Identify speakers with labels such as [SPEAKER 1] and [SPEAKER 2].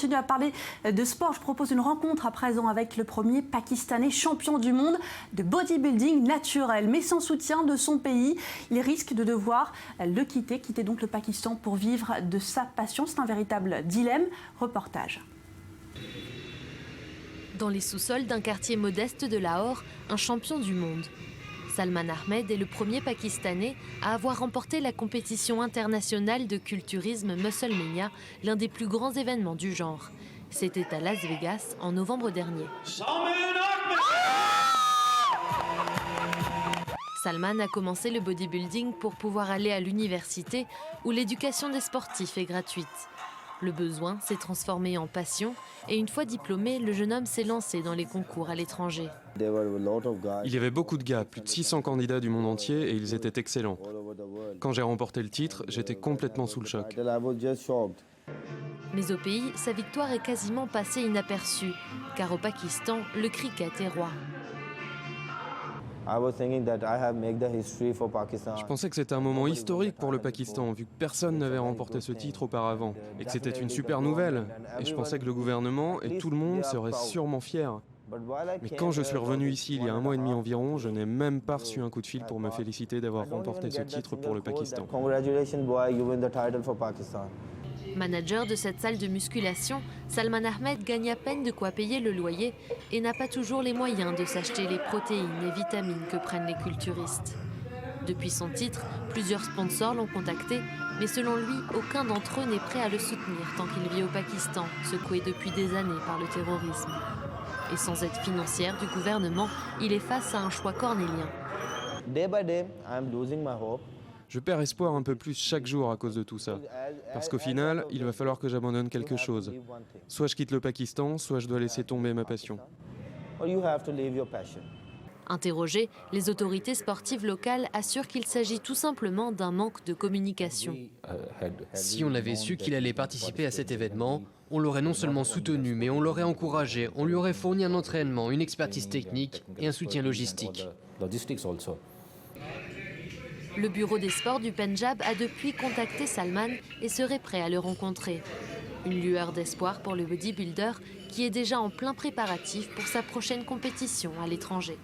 [SPEAKER 1] continue à parler de sport. Je propose une rencontre à présent avec le premier Pakistanais champion du monde de bodybuilding naturel. Mais sans soutien de son pays, il risque de devoir le quitter donc le Pakistan pour vivre de sa passion. C'est un véritable dilemme. Reportage.
[SPEAKER 2] Dans les sous-sols d'un quartier modeste de Lahore, un champion du monde. Salman Ahmed est le premier Pakistanais à avoir remporté la compétition internationale de culturisme Musclemania, l'un des plus grands événements du genre. C'était à Las Vegas en novembre dernier. Salman a commencé le bodybuilding pour pouvoir aller à l'université où l'éducation des sportifs est gratuite. Le besoin s'est transformé en passion et une fois diplômé, le jeune homme s'est lancé dans les concours à l'étranger.
[SPEAKER 3] Il y avait beaucoup de gars, plus de 600 candidats du monde entier et ils étaient excellents. Quand j'ai remporté le titre, j'étais complètement sous le choc.
[SPEAKER 2] Mais au pays, sa victoire est quasiment passée inaperçue, car au Pakistan, le cricket est roi.
[SPEAKER 3] Je pensais que c'était un moment historique pour le Pakistan, vu que personne n'avait remporté ce titre auparavant, et que c'était une super nouvelle. Et je pensais que le gouvernement et tout le monde seraient sûrement fiers. Mais quand je suis revenu ici il y a 1 mois et demi environ, je n'ai même pas reçu un coup de fil pour me féliciter d'avoir remporté ce titre pour le Pakistan.
[SPEAKER 2] Manager de cette salle de musculation, Salman Ahmed gagne à peine de quoi payer le loyer et n'a pas toujours les moyens de s'acheter les protéines et vitamines que prennent les culturistes. Depuis son titre, plusieurs sponsors l'ont contacté, mais selon lui, aucun d'entre eux n'est prêt à le soutenir tant qu'il vit au Pakistan, secoué depuis des années par le terrorisme. Et sans aide financière du gouvernement, il est face à un choix cornélien.
[SPEAKER 3] Je perds espoir un peu plus chaque jour à cause de tout ça. Parce qu'au final, il va falloir que j'abandonne quelque chose. Soit je quitte le Pakistan, soit je dois laisser tomber ma passion.
[SPEAKER 2] Interrogés, les autorités sportives locales assurent qu'il s'agit tout simplement d'un manque de communication.
[SPEAKER 4] Si on avait su qu'il allait participer à cet événement, on l'aurait non seulement soutenu, mais on l'aurait encouragé, on lui aurait fourni un entraînement, une expertise technique et un soutien logistique.
[SPEAKER 2] Le bureau des sports du Pendjab a depuis contacté Salman et serait prêt à le rencontrer. Une lueur d'espoir pour le bodybuilder qui est déjà en plein préparatif pour sa prochaine compétition à l'étranger.